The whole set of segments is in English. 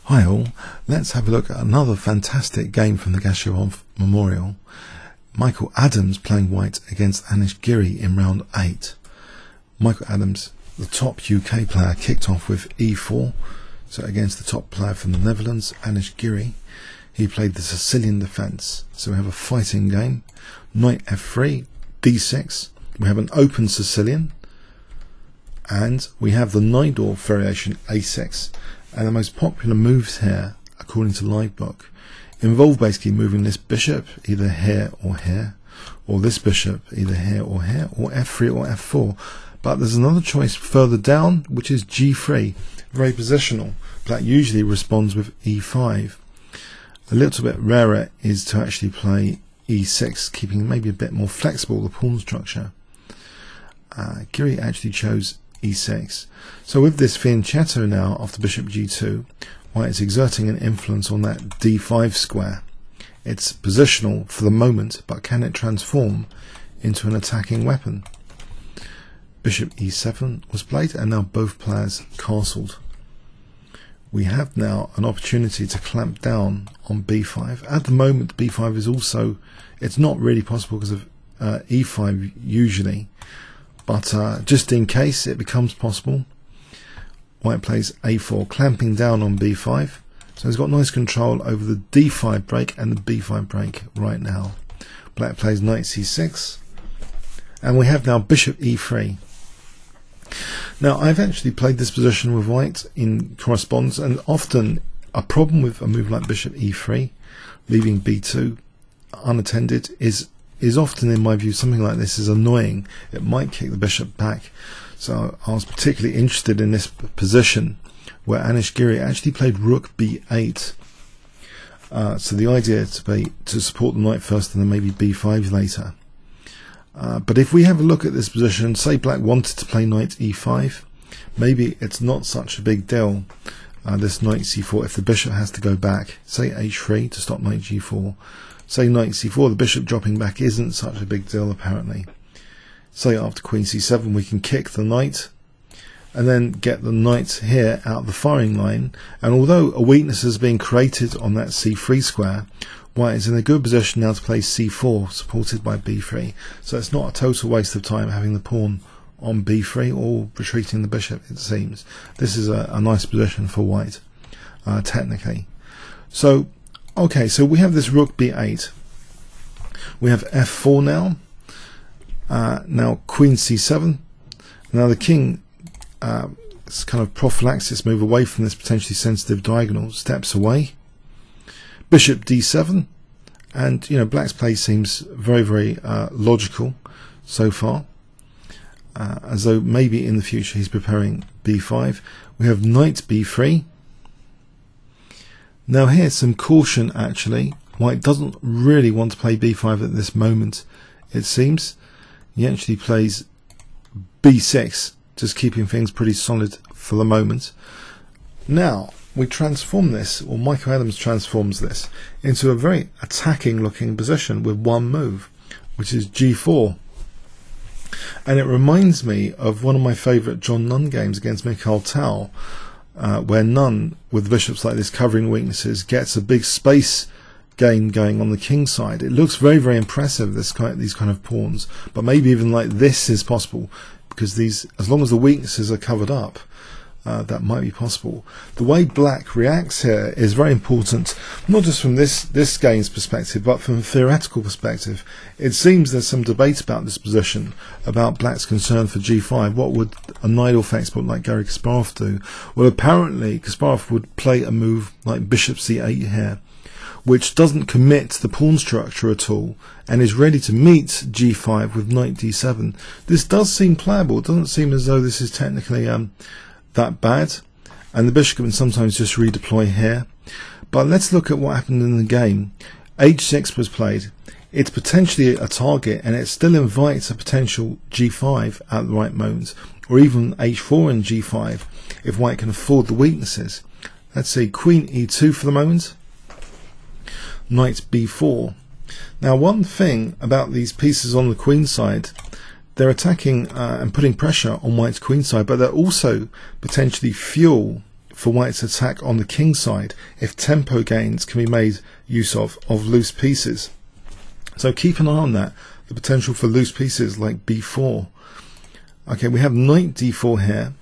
Hi all, let's have a look at another fantastic game from the Gashimov Memorial. Michael Adams playing white against Anish Giri in round 8. Michael Adams, the top UK player, kicked off with E4, so against the top player from the Netherlands, Anish Giri. He played the Sicilian defence, so we have a fighting game. Knight F3, D6, we have an open Sicilian, and we have the Najdorf variation A6. And the most popular moves here, according to Livebook, involve basically moving this bishop either here, or this bishop either here, or F3 or F4. But there's another choice further down, which is G3, very positional. Black usually responds with E5. A little bit rarer is to actually play E6, keeping maybe a bit more flexible the pawn structure. Giri actually chose E6. So with this fianchetto now after bishop G2, white is exerting an influence on that D5 square. It's positional for the moment, but can it transform into an attacking weapon? Bishop E7 was played, and now both players castled. We have now an opportunity to clamp down on B5. At the moment, B5 is also, it's not really possible because of E5 usually. But just in case it becomes possible, white plays A4, clamping down on B5. So he's got nice control over the D5 break and the B5 break right now. Black plays knight C6, and we have now bishop E3. Now I've actually played this position with white in correspondence, and often a problem with a move like bishop E3, leaving B2 unattended, is often, in my view, something like this is annoying. It might kick the bishop back. So I was particularly interested in this position where Anish Giri actually played rook B8. So the idea is to support the knight first and then maybe B5 later. But if we have a look at this position, say black wanted to play knight E5, maybe it's not such a big deal, this knight C4, if the bishop has to go back. Say H3 to stop knight G4. Say knight C4, the bishop dropping back isn't such a big deal apparently. Say after queen C7 we can kick the knight and then get the knight here out of the firing line, and although a weakness has been created on that C3 square, white is in a good position now to play C4 supported by B3, so it's not a total waste of time having the pawn on B3 or retreating the bishop, it seems. This is a nice position for white technically. So okay, so we have this rook B8. We have F4 now. Now Queen C7. Now the king, it's kind of prophylaxis move away from this potentially sensitive diagonal, steps away. Bishop D7, and you know black's play seems very logical so far, as though maybe in the future he's preparing B5. We have knight B3. Now here's some caution actually. White doesn't really want to play B5 at this moment, it seems. He actually plays B6, just keeping things pretty solid for the moment. Now we transform this, or Michael Adams transforms this, into a very attacking looking position with one move, which is G4. And it reminds me of one of my favourite John Nunn games against Mikhail Tal, where Nunn, with bishops like this covering weaknesses, gets a big space gain going on the king side. It looks very impressive, these kind of pawns, but maybe even like this is possible, because these, as long as the weaknesses are covered up, that might be possible. The way black reacts here is very important, not just from this game's perspective, but from a theoretical perspective. It seems there's some debate about this position, about black's concern for G5. What would a Najdorf expert like Garry Kasparov do? Well, apparently Kasparov would play a move like bishop C8 here, which doesn't commit the pawn structure at all and is ready to meet G5 with knight D7. This does seem playable. It doesn't seem as though this is technically that bad, and the bishop can sometimes just redeploy here. But let's look at what happened in the game. H6 was played. It's potentially a target, and it still invites a potential G5 at the right moment, or even H4 and G5 if white can afford the weaknesses. Let's see, Queen E2 for the moment, Knight B4. Now one thing about these pieces on the queen side, they're attacking and putting pressure on white's queen side, but they're also potentially fuel for white's attack on the king side if tempo gains can be made use of loose pieces. So keep an eye on that, the potential for loose pieces like b4. Okay, we have knight d4 here,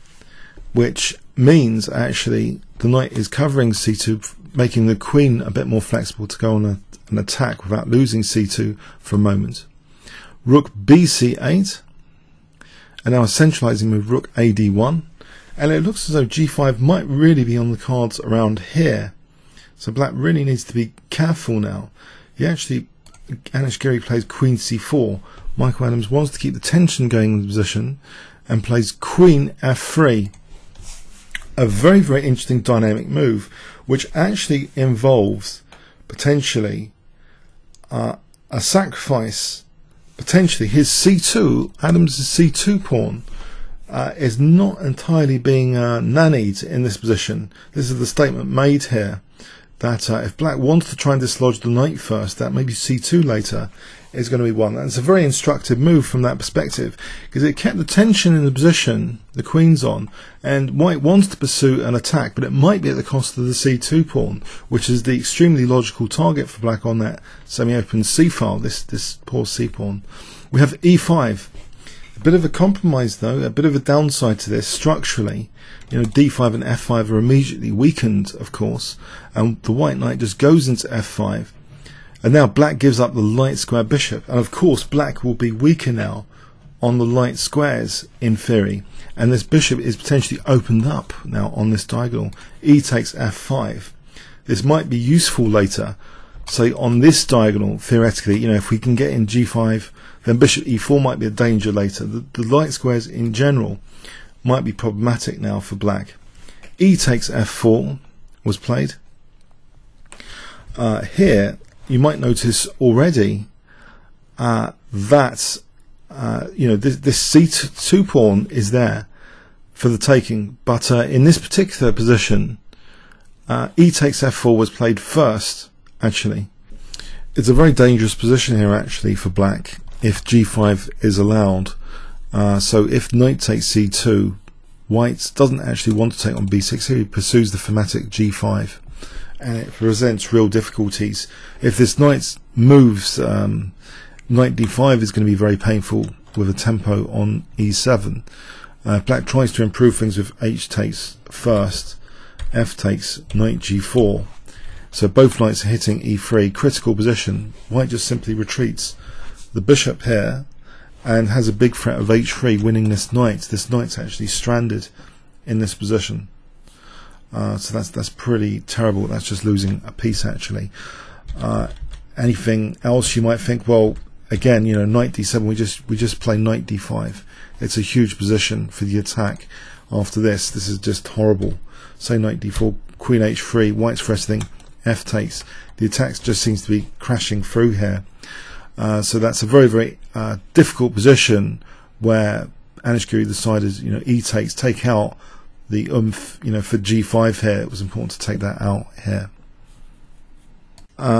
which means actually the knight is covering c2, making the queen a bit more flexible to go on an attack without losing c2 for a moment. Rook bc8, and now centralizing with rook ad1, and it looks as though g5 might really be on the cards around here. So black really needs to be careful now. Anish Giri plays queen c4. Michael Adams wants to keep the tension going in the position and plays queen f3. A very, very interesting dynamic move, which actually involves potentially a sacrifice. Potentially his c2, Adams' c2 pawn, is not entirely being nannied in this position. This is the statement made here, that if black wants to try and dislodge the knight first, that maybe c2 later is going to be one. And it's a very instructive move from that perspective, because it kept the tension in the position the queen's on, and white wants to pursue an attack, but it might be at the cost of the c2 pawn, which is the extremely logical target for black on that semi-open c file, this poor c pawn. We have e5. A bit of a compromise though, a bit of a downside to this structurally. D5 and f5 are immediately weakened, of course, and the white knight just goes into f5, and now black gives up the light square bishop, and of course black will be weaker now on the light squares in theory, and this bishop is potentially opened up now on this diagonal. E takes f5. This might be useful later. So on this diagonal, theoretically, if we can get in g5, then bishop e4 might be a danger later. The light squares in general might be problematic now for black. E takes f4 was played. Here you might notice already that this c2 pawn is there for the taking, but in this particular position, E takes f4 was played first. Actually, it's a very dangerous position here actually for black if g5 is allowed. So if knight takes c2, white doesn't actually want to take on b6 here. He pursues the thematic g5, and it presents real difficulties. If this knight moves, knight d5 is going to be very painful with a tempo on e7. Black tries to improve things with h takes first, f takes, knight g4. So both knights are hitting e3, critical position. White just simply retreats the bishop here and has a big threat of h3 winning this knight. This knight's actually stranded in this position. So that's pretty terrible. That's just losing a piece actually. Anything else you might think, well, again, knight d7, we just play knight d5. It's a huge position for the attack after this. This is just horrible. Say knight d4, queen h3, white's threatening, f takes. The attack just seems to be crashing through here. So that's a very, very difficult position where Anish Giri decided, e takes, take out the for g5 here. It was important to take that out here.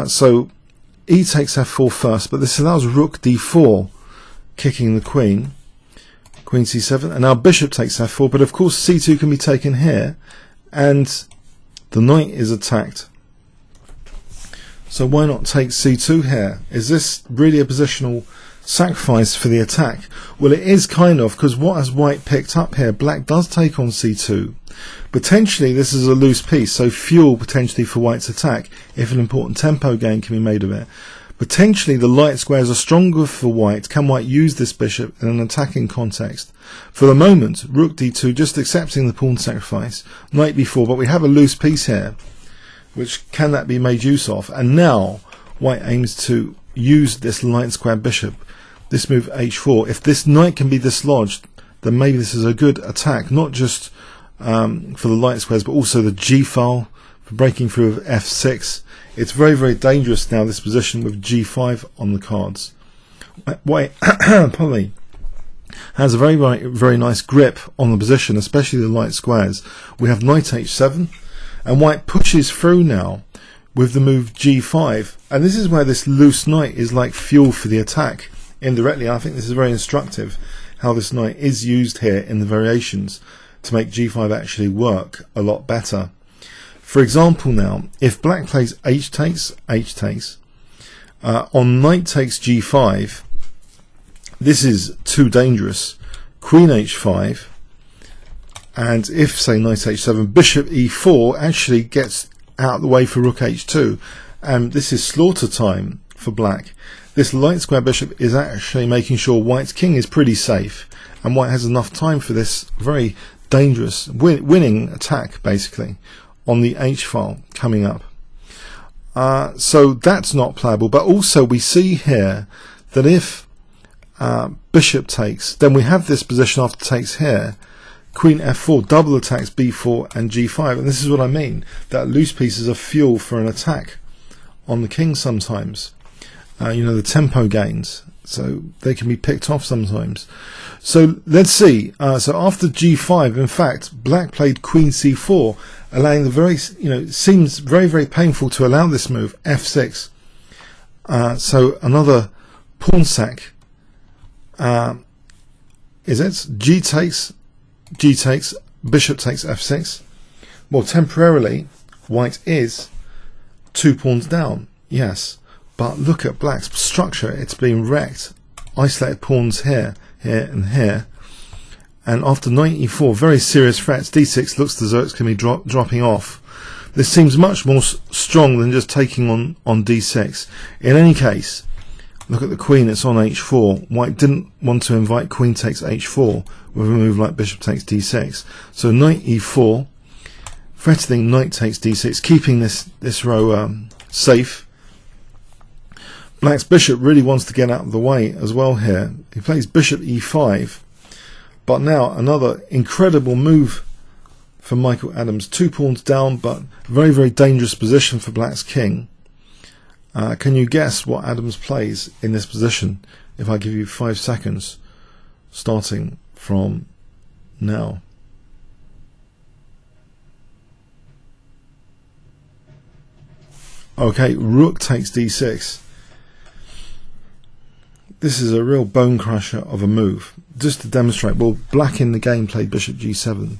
So e takes f4 first, but this allows rook d4, kicking the queen, queen c7, and now bishop takes f4, but of course c2 can be taken here, and the knight is attacked. So why not take c2 here? Is this really a positional sacrifice for the attack? Well, it is kind of, because what has white picked up here? Black does take on c2. Potentially this is a loose piece, so fuel potentially for white's attack if an important tempo gain can be made of it. Potentially the light squares are stronger for white. Can white use this bishop in an attacking context? For the moment, rook d2 just accepting the pawn sacrifice, knight b4, but we have a loose piece here. Which can that be made use of? And now white aims to use this light square bishop, this move h4. If this knight can be dislodged, then maybe this is a good attack, not just for the light squares, but also the g file for breaking through of f6. It's very, very dangerous now, this position with g5 on the cards. White probably has a very, very, very nice grip on the position, especially the light squares. We have knight h7. And white pushes through now with the move g5, and this is where this loose knight is like fuel for the attack indirectly. I think this is very instructive how this knight is used here in the variations. to make g5 actually work a lot better. For example, now if black plays h takes, on knight takes g5, this is too dangerous. Queen h5, and if, say, knight h7, bishop e4 actually gets out of the way for rook h2, and this is slaughter time for black. This light square bishop is actually making sure white's king is pretty safe, and white has enough time for this very dangerous winning attack, basically, on the h file coming up. So that's not playable, but also we see here that if bishop takes, then we have this position after takes here. Queen f4 double attacks b4 and g5, and this is what I mean, that loose pieces are fuel for an attack on the king sometimes. You know, the tempo gains, so they can be picked off sometimes. So let's see. So after g5, in fact, black played queen c4, allowing the very, it seems very, very painful to allow this move, f6. So another pawn sack. Is it g takes, bishop takes f6? Well, temporarily, white is 2 pawns down, yes, but look at black's structure. It's been wrecked. Isolated pawns here, here, and here. And after knight e4, very serious threats. d6 looks as though it's going to be dropping off. This seems much more strong than just taking on d6. In any case, look at the queen, it's on h4. White didn't want to invite queen takes h4 with a move like bishop takes d6. So knight e4, threatening knight takes d6, keeping this row safe. Black's bishop really wants to get out of the way as well here. He plays bishop e5, but now another incredible move for Michael Adams. 2 pawns down, but very, very dangerous position for black's king. Can you guess what Adams plays in this position if I give you 5 seconds starting from now? Okay, rook takes d6. This is a real bone crusher of a move. Just to demonstrate, well, black in the game played bishop g7,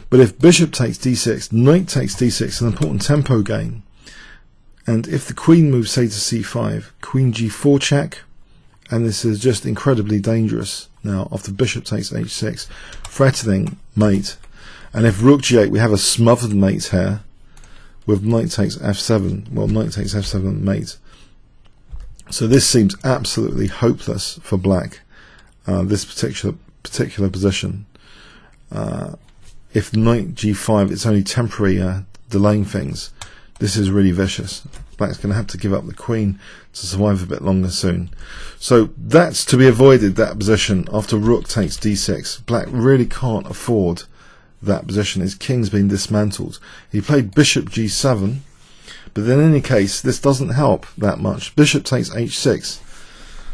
but if bishop takes d6, knight takes d6, an important tempo gain. And if the queen moves, say, to c5, queen g4 check, and this is just incredibly dangerous now after bishop takes h6, threatening mate. And if rook g8, we have a smothered mate here with knight takes f7. Well, knight takes f7 mate. So this seems absolutely hopeless for black, this particular position. If knight g5, it's only temporary delaying things. This is really vicious. Black's going to have to give up the queen to survive a bit longer soon. So that's to be avoided, that position after rook takes d6. Black really can't afford that position. His king's been dismantled. He played bishop g7, but in any case, this doesn't help that much. Bishop takes h6.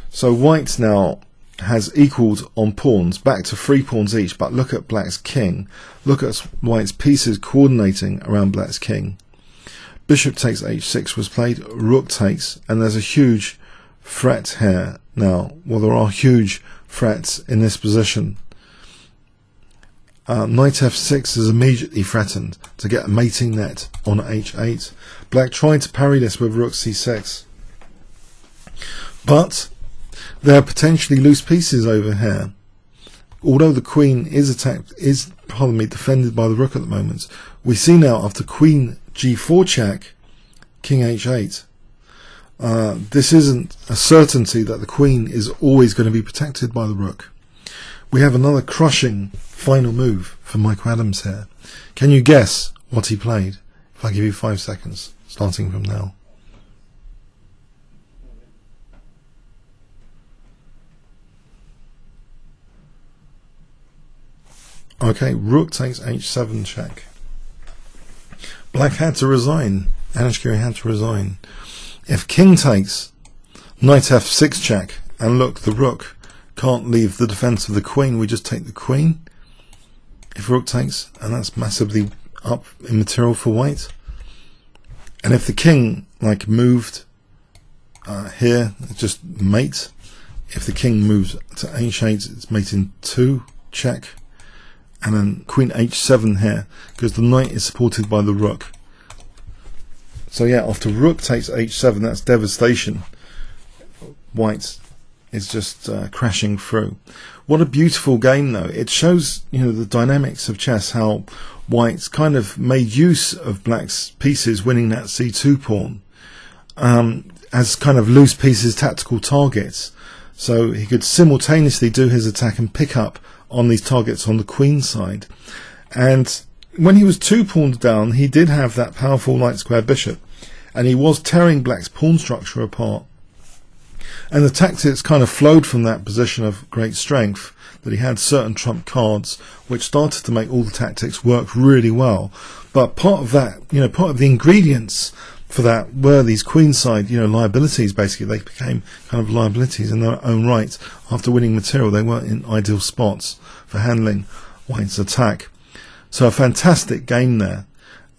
So white now has equaled on pawns, back to 3 pawns each, but look at black's king. Look at white's pieces coordinating around black's king. Bishop takes h6 was played, rook takes, and there's a huge threat here now. Well, there are huge threats in this position. Knight f6 is immediately threatened to get a mating net on h8. Black tried to parry this with rook c6. But there are potentially loose pieces over here. Although the queen is defended by the rook at the moment, we see now after queen g4 check, king h8. This isn't a certainty that the queen is always going to be protected by the rook. We have another crushing final move for Michael Adams here. Can you guess what he played? If I give you 5 seconds, starting from now. Okay, rook takes h7 check. Black had to resign. Anish Giri had to resign. If king takes, knight f6 check, and look, the rook can't leave the defense of the queen, we just take the queen. If rook takes, and that's massively up in material for white. And if the king moved here, it's just mate. If the king moves to h8, it's mate in 2 check. and then Queen H7 here, because the knight is supported by the rook. So yeah, after rook takes H7, that's devastation. White is just crashing through. What a beautiful game though. It shows, you know, the dynamics of chess, how White's kind of made use of Black's pieces winning that C2 pawn as kind of loose pieces, tactical targets. So he could simultaneously do his attack and pick up on these targets on the queen side. And when he was 2 pawns down, he did have that powerful knight square bishop, and he was tearing Black's pawn structure apart. And the tactics kind of flowed from that position of great strength, that he had certain trump cards which started to make all the tactics work really well. But part of that, you know, part of the ingredients for that were these queenside, you know, liabilities. Basically, they became kind of liabilities in their own right. After winning material, they weren't in ideal spots for handling White's attack. So a fantastic game there,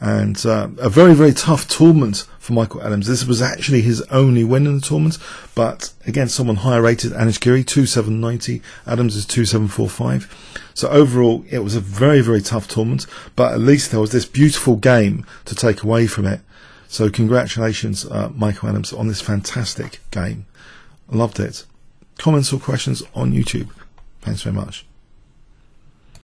and a very, very tough tournament for Michael Adams. This was actually his only win in the tournament, but against someone higher rated, Anish Giri, 2790, Adams is 2745. So overall, it was a very, very tough tournament, but at least there was this beautiful game to take away from it. So congratulations, Michael Adams, on this fantastic game. I loved it. Comments or questions on YouTube. Thanks very much.